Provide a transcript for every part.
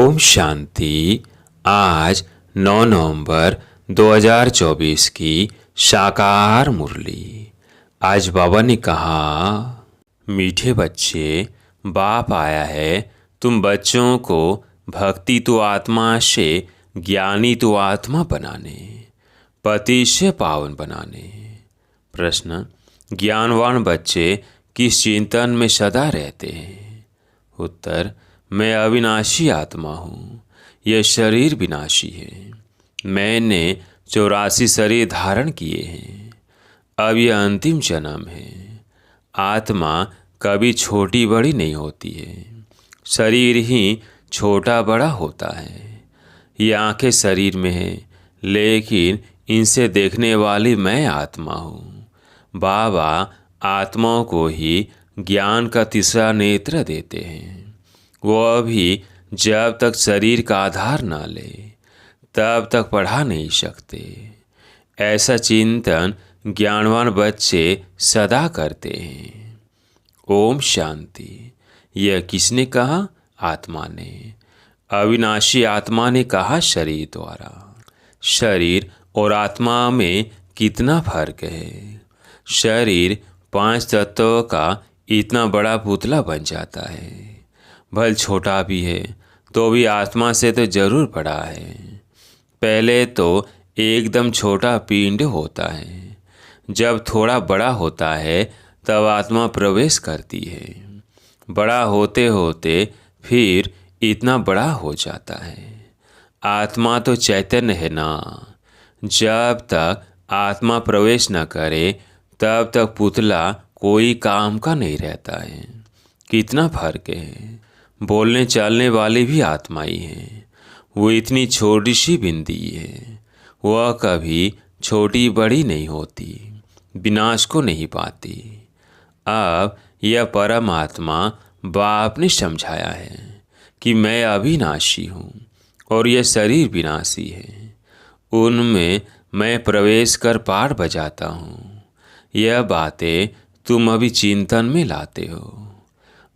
ओम शांति। आज 9 नवंबर 2024 की शाकाहार मुरली। आज बाबा ने कहा, मीठे बच्चे, बाप आया है तुम बच्चों को भक्ति तो आत्मा से ज्ञानी तो आत्मा बनाने, पति से पावन बनाने। प्रश्न, ज्ञानवान बच्चे किस चिंतन में सदा रहते हैं? उत्तर, मैं अविनाशी आत्मा हूँ, यह शरीर विनाशी है। मैंने 84 शरीर धारण किए हैं, अब यह अंतिम जन्म है। आत्मा कभी छोटी बड़ी नहीं होती है, शरीर ही छोटा बड़ा होता है। ये आंखें शरीर में हैं, लेकिन इनसे देखने वाली मैं आत्मा हूँ। बाबा आत्माओं को ही ज्ञान का तीसरा नेत्र देते हैं। वो अभी जब तक शरीर का आधार ना ले तब तक पढ़ा नहीं सकते। ऐसा चिंतन ज्ञानवान बच्चे सदा करते हैं। ओम शांति। यह किसने कहा? आत्मा ने। अविनाशी आत्मा ने कहा शरीर द्वारा। शरीर और आत्मा में कितना फर्क है। शरीर 5 तत्वों का इतना बड़ा पुतला बन जाता है, भले छोटा भी है तो भी आत्मा से तो जरूर बड़ा है। पहले तो एकदम छोटा पिंड होता है, जब थोड़ा बड़ा होता है तब आत्मा प्रवेश करती है। बड़ा होते होते फिर इतना बड़ा हो जाता है। आत्मा तो चैतन्य है ना। जब तक आत्मा प्रवेश न करे तब तक पुतला कोई काम का नहीं रहता है। कितना फर्क है। बोलने चलने वाली भी आत्मा ही है। वो इतनी छोटी सी बिंदी है, वह कभी छोटी बड़ी नहीं होती, विनाश को नहीं पाती। अब यह परमात्मा बाप ने समझाया है कि मैं अविनाशी हूँ और यह शरीर विनाशी है। उनमें मैं प्रवेश कर पार बजाता हूँ। यह बातें तुम अभी चिंतन में लाते हो।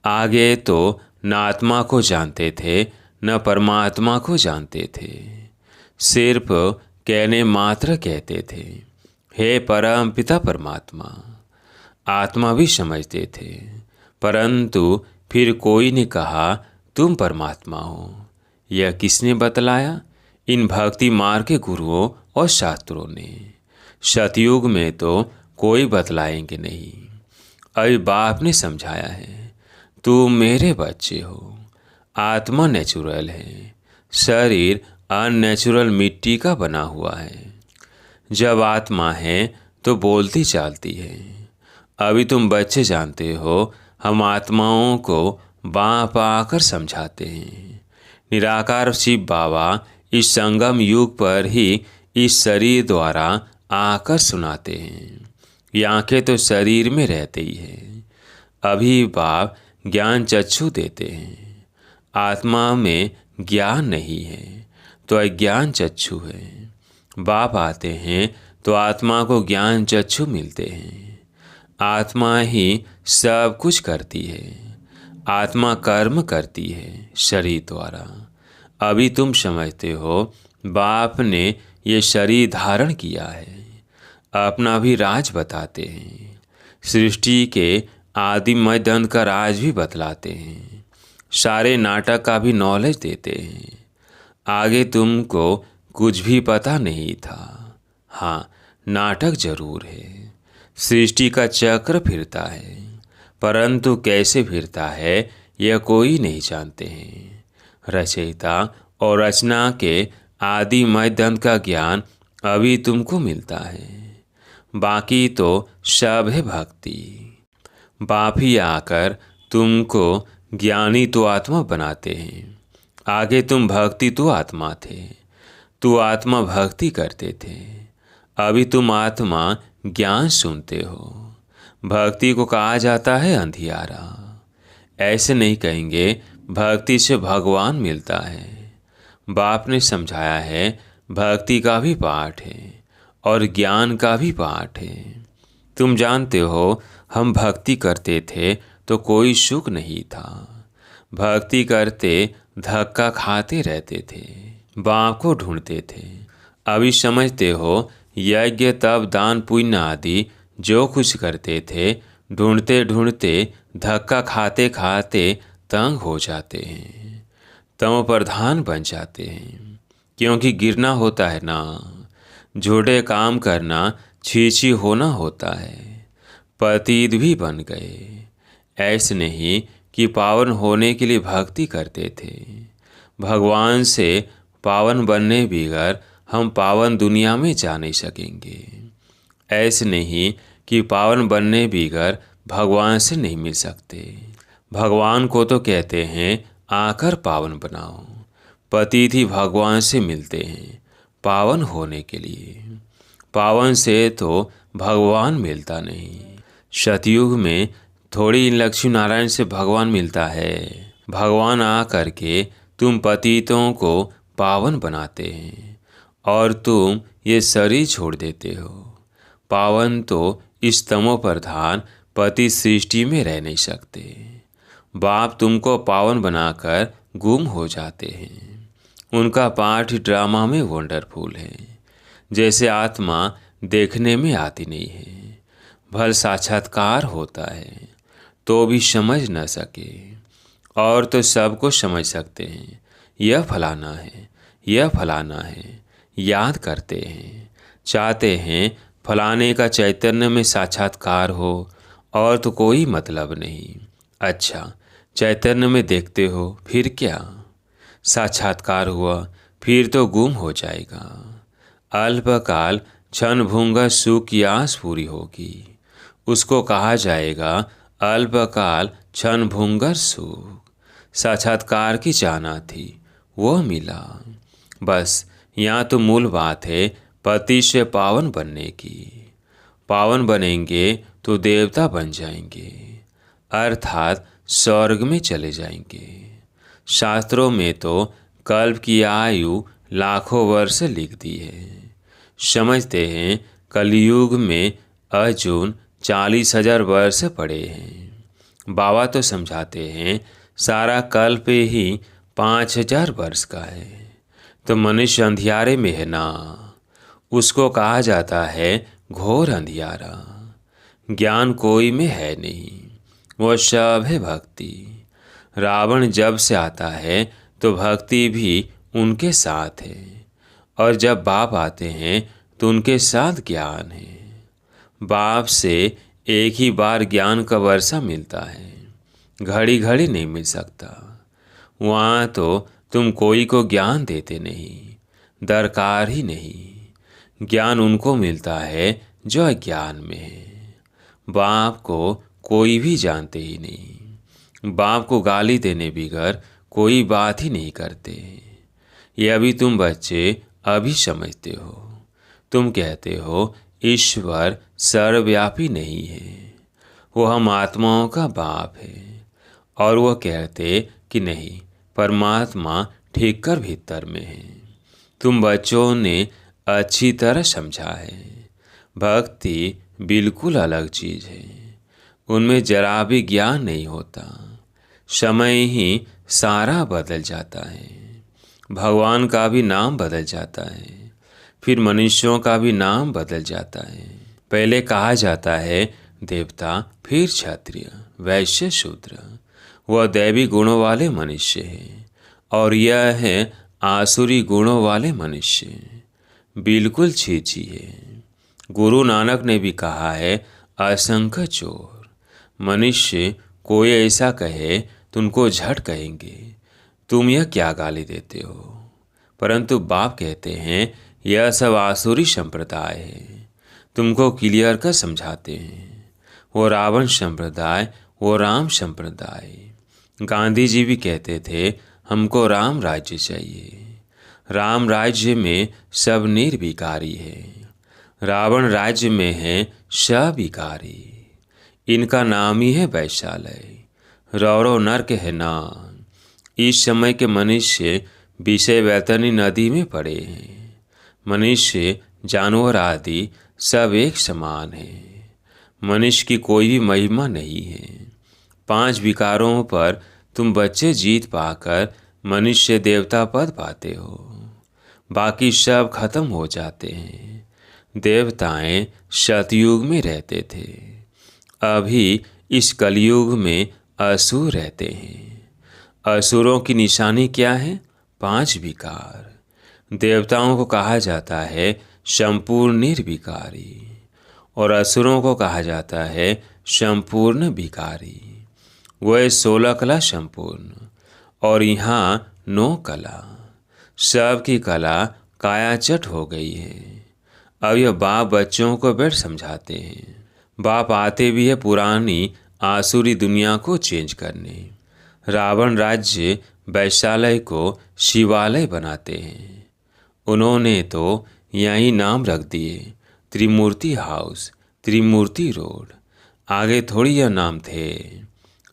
आगे तो न आत्मा को जानते थे न परमात्मा को जानते थे, सिर्फ कहने मात्र कहते थे, हे परम पिता परमात्मा। आत्मा भी समझते थे, परंतु फिर कोई ने कहा तुम परमात्मा हो। यह किसने बतलाया? इन भक्ति मार्ग के गुरुओं और शास्त्रों ने। सतयुग में तो कोई बतलाएंगे नहीं। अभी बाप ने समझाया है, तुम मेरे बच्चे हो। आत्मा नेचुरल है, शरीर अननेचुरल मिट्टी का बना हुआ है। जब आत्मा है तो बोलती चालती है। अभी तुम बच्चे जानते हो, हम आत्माओं को बाँप आकर समझाते हैं। निराकार शिव बाबा इस संगम युग पर ही इस शरीर द्वारा आकर सुनाते हैं। ये आंखें तो शरीर में रहते ही हैं। अभी बाप ज्ञान चक्षु देते हैं। आत्मा में ज्ञान नहीं है तो अज्ञान चक्षु है। बाप आते हैं तो आत्मा को ज्ञान चक्षु मिलते हैं। आत्मा ही सब कुछ करती है। आत्मा कर्म करती है शरीर द्वारा। अभी तुम समझते हो, बाप ने ये शरीर धारण किया है। अपना भी राज बताते हैं। सृष्टि के आदि मध्य अंत का राज भी बतलाते हैं। सारे नाटक का भी नॉलेज देते हैं। आगे तुमको कुछ भी पता नहीं था। हाँ, नाटक जरूर है। सृष्टि का चक्र फिरता है, परंतु कैसे फिरता है यह कोई नहीं जानते हैं। रचयिता और रचना के आदि मध्य अंत का ज्ञान अभी तुमको मिलता है। बाकी तो सब है भक्ति। बाप ही आकर तुमको ज्ञानी तो आत्मा बनाते हैं। आगे तुम भक्ति तो आत्मा थे, तू आत्मा भक्ति करते थे। अभी तुम आत्मा ज्ञान सुनते हो। भक्ति को कहा जाता है अंधियारा। ऐसे नहीं कहेंगे भक्ति से भगवान मिलता है। बाप ने समझाया है, भक्ति का भी पाठ है और ज्ञान का भी पाठ है। तुम जानते हो, हम भक्ति करते थे तो कोई सुख नहीं था। भक्ति करते धक्का खाते रहते थे, बाप को ढूंढते थे। अभी समझते हो, यज्ञ तप दान पुण्य आदि जो कुछ करते थे, ढूंढते ढूंढते धक्का खाते खाते तंग हो जाते हैं, तमो प्रधान बन जाते हैं। क्योंकि गिरना होता है ना, झूठे काम करना छीछी होना होता है। पतित भी बन गए। ऐसे नहीं कि पावन होने के लिए भक्ति करते थे। भगवान से पावन बनने बिगर हम पावन दुनिया में जा नहीं सकेंगे। ऐसे नहीं कि पावन बनने बिगर भगवान से नहीं मिल सकते। भगवान को तो कहते हैं आकर पावन बनाओ। पतित ही भगवान से मिलते हैं पावन होने के लिए। पावन से तो भगवान मिलता नहीं। सतयुग में थोड़ी लक्ष्मी नारायण से भगवान मिलता है। भगवान आ करके तुम पतितों को पावन बनाते हैं और तुम ये शरीर छोड़ देते हो। पावन तो इस तमो प्रधान पति सृष्टि में रह नहीं सकते। बाप तुमको पावन बनाकर गुम हो जाते हैं। उनका पाठ ड्रामा में वंडरफुल है। जैसे आत्मा देखने में आती नहीं है, भल साक्षात्कार होता है तो भी समझ न सके, और तो सबको समझ सकते हैं। यह फलाना है, यह फलाना है, याद करते हैं, चाहते हैं फलाने का चैतन्य में साक्षात्कार हो, और तो कोई मतलब नहीं। अच्छा, चैतन्य में देखते हो फिर क्या? साक्षात्कार हुआ फिर तो गुम हो जाएगा। अल्पकाल क्षण भंगुर सुख की आस पूरी होगी, उसको कहा जाएगा अल्पकाल क्षण भंगुर सुख। साक्षात्कार की चाहना थी, वो मिला। बस यहाँ तो मूल बात है पति से पावन बनने की। पावन बनेंगे तो देवता बन जाएंगे, अर्थात स्वर्ग में चले जाएंगे। शास्त्रों में तो कल्प की आयु लाखों वर्ष लिख दी है। समझते हैं कलयुग में अर्जुन 40,000 वर्ष पड़े हैं। बाबा तो समझाते हैं सारा कल्प ही 5,000 वर्ष का है। तो मनुष्य अंधियारे में है ना, उसको कहा जाता है घोर अंधियारा। ज्ञान कोई में है नहीं, वह सब है भक्ति। रावण जब से आता है तो भक्ति भी उनके साथ है, और जब बाप आते हैं तो उनके साथ ज्ञान है। बाप से एक ही बार ज्ञान का वर्षा मिलता है, घड़ी घड़ी नहीं मिल सकता। वहाँ तो तुम कोई को ज्ञान देते नहीं, दरकार ही नहीं। ज्ञान उनको मिलता है जो अज्ञान में है। बाप को कोई भी जानते ही नहीं। बाप को गाली देने बिगर कोई बात ही नहीं करते। ये अभी तुम बच्चे अभी समझते हो। तुम कहते हो ईश्वर सर्वव्यापी नहीं है, वो हम आत्माओं का बाप है। और वह कहते कि नहीं, परमात्मा ठीक कर भीतर में है। तुम बच्चों ने अच्छी तरह समझा है। भक्ति बिल्कुल अलग चीज़ है, उनमें जरा भी ज्ञान नहीं होता। समय ही सारा बदल जाता है। भगवान का भी नाम बदल जाता है, फिर मनुष्यों का भी नाम बदल जाता है। पहले कहा जाता है देवता, फिर क्षत्रिय, वैश्य, शूद्र। वह दैवी गुणों वाले मनुष्य है, और यह है आसुरी गुणों वाले मनुष्य। बिल्कुल छीछी है। गुरु नानक ने भी कहा है असंख्य चोर। मनुष्य कोई ऐसा कहे तो उनको झट कहेंगे तुम यह क्या गाली देते हो। परंतु बाप कहते हैं यह सब आसुरी संप्रदाय है। तुमको क्लियर कर समझाते हैं। वो रावण संप्रदाय, वो राम संप्रदाय। गांधी जी भी कहते थे हमको राम राज्य चाहिए। राम राज्य में सब निर्विकारी है, रावण राज्य में है सविकारी। इनका नाम ही है वैशालय, रौरव नर्क है नाम। इस समय के मनुष्य विषय वैतरणी नदी में पड़े हैं। मनुष्य, जानवर आदि सब एक समान है। मनुष्य की कोई भी महिमा नहीं है। 5 विकारों पर तुम बच्चे जीत पाकर मनुष्य देवता पद पाते हो। बाकी सब खत्म हो जाते हैं। देवताएं सतयुग में रहते थे, अभी इस कलयुग में असुर रहते हैं। असुरों की निशानी क्या है? 5 विकार। देवताओं को कहा जाता है संपूर्ण निर्विकारी और असुरों को कहा जाता है संपूर्ण विकारी। वह 16 कला संपूर्ण और यहाँ 9 कला। सबकी कला कायाचट हो गई है। अब यह बाप बच्चों को बैठ समझाते हैं। बाप आते भी है पुरानी आसुरी दुनिया को चेंज करने। रावण राज्य वैशालय को शिवालय बनाते हैं। उन्होंने तो यही नाम रख दिए, त्रिमूर्ति हाउस, त्रिमूर्ति रोड। आगे थोड़ी यह नाम थे।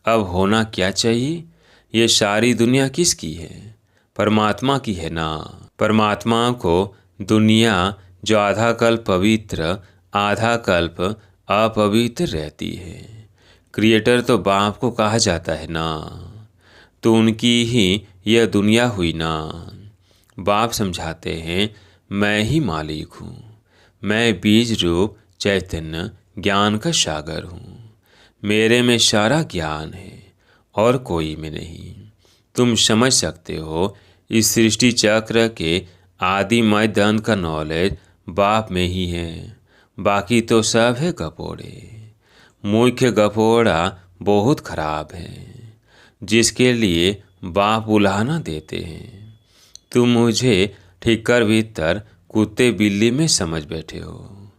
अब होना क्या चाहिए? ये सारी दुनिया किसकी है? परमात्मा की है ना। परमात्मा को दुनिया जो आधा कल्प पवित्र आधा कल्प अपवित्र रहती है। क्रिएटर तो बाप को कहा जाता है ना, तो उनकी ही यह दुनिया हुई ना। बाप समझाते हैं मैं ही मालिक हूँ। मैं बीज रूप चैतन्य ज्ञान का सागर हूँ। मेरे में सारा ज्ञान है और कोई में नहीं। तुम समझ सकते हो इस सृष्टि चक्र के आदि मध्य अंत का नॉलेज बाप में ही है। बाकी तो सब है गपोड़े। मुख्य गपोड़ा बहुत खराब है, जिसके लिए बाप उलाहना देते हैं। तुम मुझे ठीक कर भीतर कुत्ते बिल्ली में समझ बैठे हो।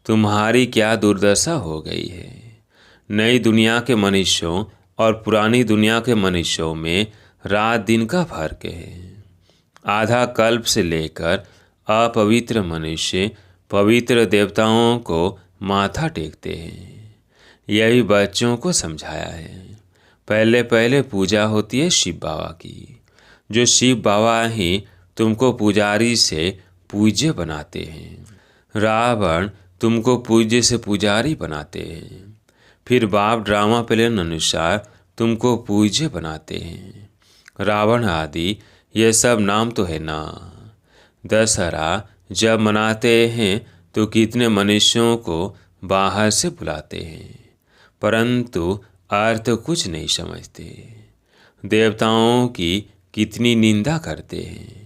तुम्हारी क्या दुर्दशा हो गई है। नई दुनिया के मनुष्यों और पुरानी दुनिया के मनुष्यों में रात दिन का फर्क है। आधा कल्प से लेकर अपवित्र मनुष्य पवित्र देवताओं को माथा टेकते हैं। यही बच्चों को समझाया है। पहले पहले पूजा होती है शिव बाबा की, जो शिव बाबा ही तुमको पुजारी से पूज्य बनाते हैं। रावण तुमको पूज्य से पुजारी बनाते हैं। फिर बाप ड्रामा प्लान अनुसार तुमको पूज्य बनाते हैं। रावण आदि ये सब नाम तो है ना। दशहरा जब मनाते हैं तो कितने मनुष्यों को बाहर से बुलाते हैं, परंतु अर्थ कुछ नहीं समझते। देवताओं की कितनी निंदा करते हैं।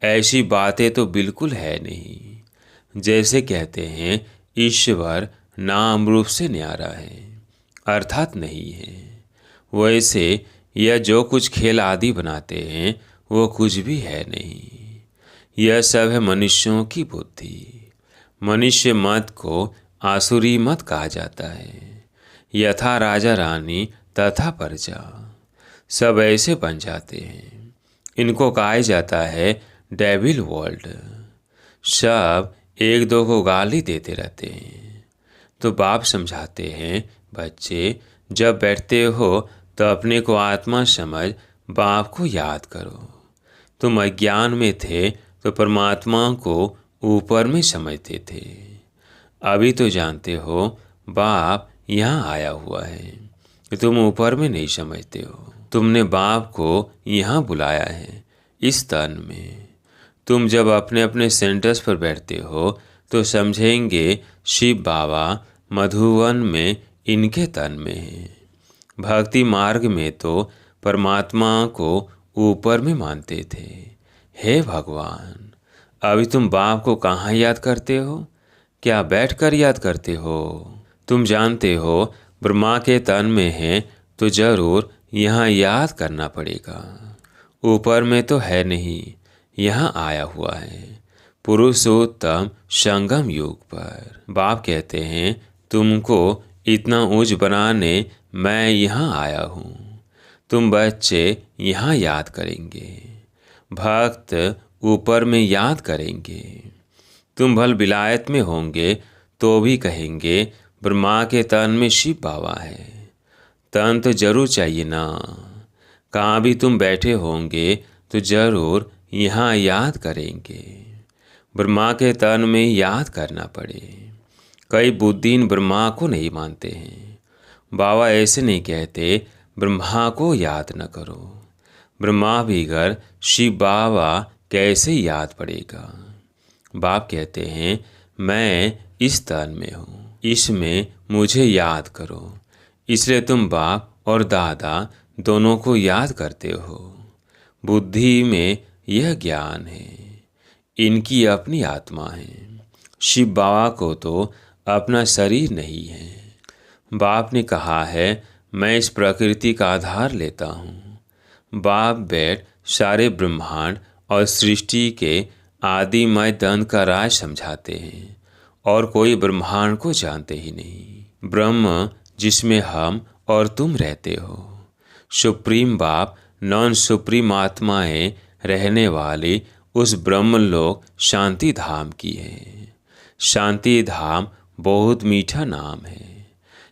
ऐसी बातें तो बिल्कुल है नहीं। जैसे कहते हैं ईश्वर नाम रूप से न्यारा है, अर्थात नहीं है। वैसे यह जो कुछ खेल आदि बनाते हैं वो कुछ भी है नहीं। यह सब है मनुष्यों की बुद्धि। मनुष्य मत को आसुरी मत कहा जाता है। यथा राजा रानी तथा प्रजा, सब ऐसे बन जाते हैं। इनको कहा जाता है डेविल वर्ल्ड। सब एक दो को गाली देते रहते हैं। तो बाप समझाते हैं बच्चे जब बैठते हो तो अपने को आत्मा समझ बाप को याद करो। तुम अज्ञान में थे तो परमात्मा को ऊपर में समझते थे। अभी तो जानते हो बाप यहाँ आया हुआ है, कि तुम ऊपर में नहीं समझते हो। तुमने बाप को यहाँ बुलाया है इस तन में। तुम जब अपने अपने सेंटर्स पर बैठते हो तो समझेंगे शिव बाबा मधुवन में इनके तन में है। भक्ति मार्ग में तो परमात्मा को ऊपर में मानते थे। हे भगवान, अभी तुम बाप को कहाँ याद करते हो? क्या बैठकर याद करते हो? तुम जानते हो ब्रह्मा के तन में है तो जरूर यहाँ याद करना पड़ेगा। ऊपर में तो है नहीं, यहाँ आया हुआ है पुरुषोत्तम संगम युग पर। बाप कहते हैं तुमको इतना ऊंच बनाने मैं यहाँ आया हूँ। तुम बच्चे यहाँ याद करेंगे, भक्त ऊपर में याद करेंगे। तुम भल विलायत में होंगे तो भी कहेंगे ब्रह्मा के तन में शिव बाबा है। तन तो जरूर चाहिए ना। कहाँ भी तुम बैठे होंगे तो जरूर यहाँ याद करेंगे। ब्रह्मा के तन में याद करना पड़े। कई बुद्धिहीन ब्रह्मा को नहीं मानते हैं। बाबा ऐसे नहीं कहते ब्रह्मा को याद न करो। ब्रह्मा बिगर शिव बाबा कैसे याद पड़ेगा। बाप कहते हैं मैं इस तन में हूँ, इसमें मुझे याद करो। इसलिए तुम बाप और दादा दोनों को याद करते हो। बुद्धि में यह ज्ञान है, इनकी अपनी आत्मा है। शिव बाबा को तो अपना शरीर नहीं है। बाप ने कहा है मैं इस प्रकृति का आधार लेता हूँ। बाप बैठ सारे ब्रह्मांड और सृष्टि के आदिमय दंड का राज समझाते हैं और कोई ब्रह्मांड को जानते ही नहीं। ब्रह्म जिसमें हम और तुम रहते हो, सुप्रीम बाप नॉन सुप्रीम आत्माएं रहने वाली उस ब्रह्मलोक शांति धाम की है। शांति धाम बहुत मीठा नाम है।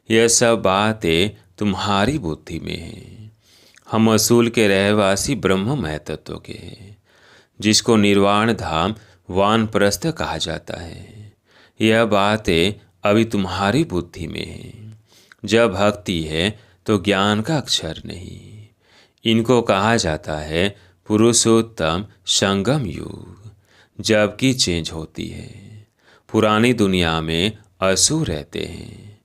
यह सब बातें तुम्हारी बुद्धि में है। हम असूल के रहवासी ब्रह्ममय तत्व के हैं, जिसको निर्वाण धाम वानप्रस्थ कहा जाता है। यह बातें अभी तुम्हारी बुद्धि में है। जब भक्ति है तो ज्ञान का अक्षर नहीं। इनको कहा जाता है पुरुषोत्तम संगम युग, जबकि चेंज होती है। पुरानी दुनिया में असुर रहते हैं,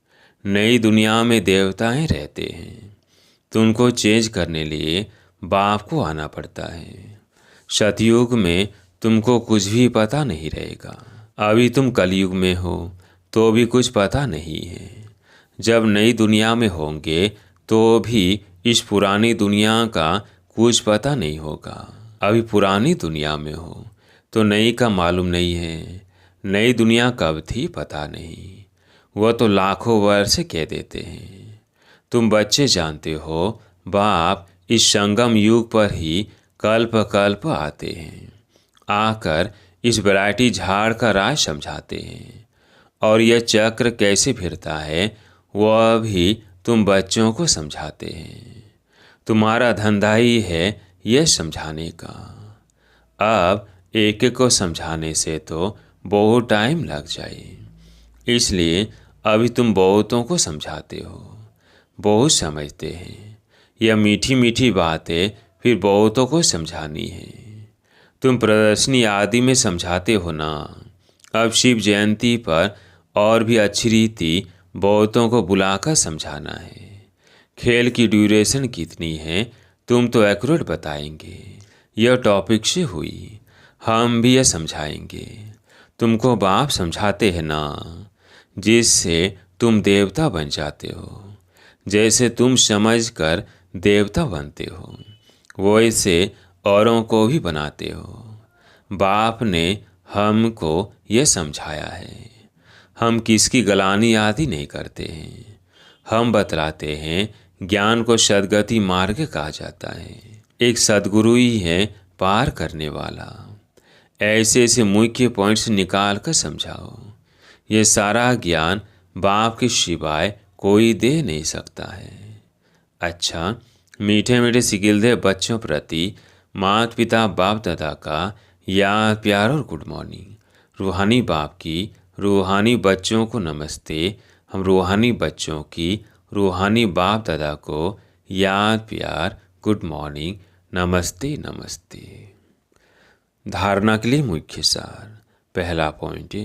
नई दुनिया में देवताएं रहते हैं। तुमको चेंज करने लिए बाप को आना पड़ता है। सतयुग में तुमको कुछ भी पता नहीं रहेगा। अभी तुम कलयुग में हो तो भी कुछ पता नहीं है। जब नई दुनिया में होंगे तो भी इस पुरानी दुनिया का कुछ पता नहीं होगा। अभी पुरानी दुनिया में हो तो नई का मालूम नहीं है। नई दुनिया कब थी पता नहीं, वह तो लाखों वर्ष कह देते हैं। तुम बच्चे जानते हो बाप इस संगम युग पर ही कल्प कल्प आते हैं, आकर इस वैरायटी झाड़ का राज समझाते हैं। और यह चक्र कैसे फिरता है वह भी तुम बच्चों को समझाते हैं। तुम्हारा धंधा ही है यह समझाने का। अब एक एक को समझाने से तो बहुत टाइम लग जाए, इसलिए अभी तुम बहुतों को समझाते हो। बहुत समझते हैं। यह मीठी मीठी बातें फिर बहुतों को समझानी है। तुम प्रदर्शनी आदि में समझाते हो ना। अब शिव जयंती पर और भी अच्छी रीति बहुतों को बुलाकर समझाना है। खेल की ड्यूरेशन कितनी है तुम तो एक्यूरेट बताएंगे। यह टॉपिक से हुई, हम भी यह समझाएंगे। तुमको बाप समझाते हैं ना, जिससे तुम देवता बन जाते हो। जैसे तुम समझकर देवता बनते हो वैसे औरों को भी बनाते हो। बाप ने हमको यह समझाया है। हम किसकी गलानी आदि नहीं करते हैं। हम बतलाते हैं ज्ञान को सद्गति मार्ग कहा जाता है। एक सद्गुरु ही है पार करने वाला। ऐसे ऐसे मुख्य पॉइंट्स निकाल कर समझाओ। ये सारा ज्ञान बाप के सिवाय कोई दे नहीं सकता है। अच्छा, मीठे मीठे सिकिलदे बच्चों प्रति माता पिता बाप दादा का याद प्यार और गुड मॉर्निंग। रूहानी बाप की रूहानी बच्चों को नमस्ते। हम रूहानी बच्चों की रूहानी बाप दादा को याद प्यार गुड मॉर्निंग नमस्ते नमस्ते। धारणा के लिए मुख्य सार। पहला पॉइंट,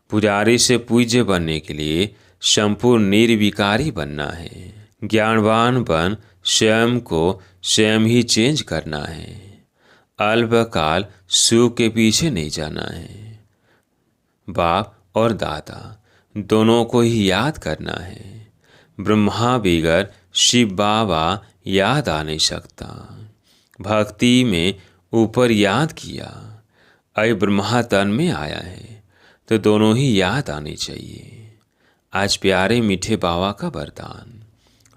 पुजारी से पूज्य बनने के लिए संपूर्ण निर्विकारी बनना है। ज्ञानवान बन स्वयं को स्वयं ही चेंज करना है। अल्पकाल सुख के पीछे नहीं जाना है। बाप और दादा दोनों को ही याद करना है। ब्रह्मा बिगर शिव बाबा याद आ नहीं सकता। भक्ति में ऊपर याद किया, अय ब्रह्मा तन में आया है तो दोनों ही याद आने चाहिए। आज प्यारे मीठे बाबा का वरदान।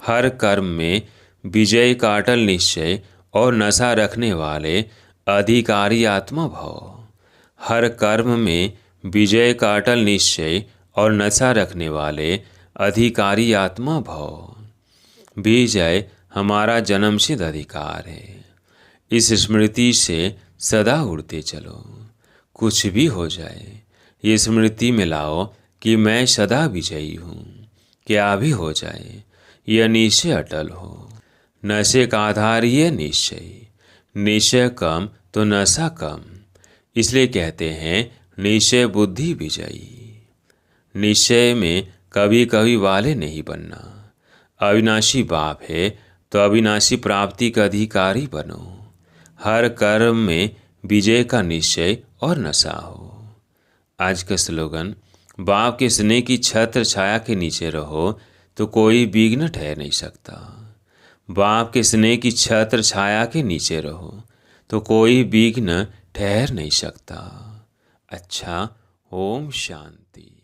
हर कर्म में विजय का अटल निश्चय और नशा रखने वाले अधिकारी आत्मा भाव। हर कर्म में विजय का अटल निश्चय और नशा रखने वाले अधिकारी आत्मा भाव। विजय हमारा जन्मसिद्ध अधिकार है। इस स्मृति से सदा उड़ते चलो। कुछ भी हो जाए ये स्मृति में लाओ कि मैं सदा विजयी हूँ। क्या भी हो जाए यह निश्चय अटल हो। नशे का आधार ही है निश्चय। निश्चय कम तो नशा कम। इसलिए कहते हैं निश्चय बुद्धि विजयी। निश्चय में कभी कभी वाले नहीं बनना। अविनाशी बाप है तो अविनाशी प्राप्ति का अधिकारी बनो। हर कर्म में विजय का निश्चय और नशा हो। आज का स्लोगन, बाप के स्नेह की छत्र छाया के नीचे रहो तो कोई विघ्न ठहर नहीं सकता। बाप के स्नेह की छत्र छाया के नीचे रहो तो कोई विघ्न ठहर नहीं सकता। अच्छा, ओम शांति।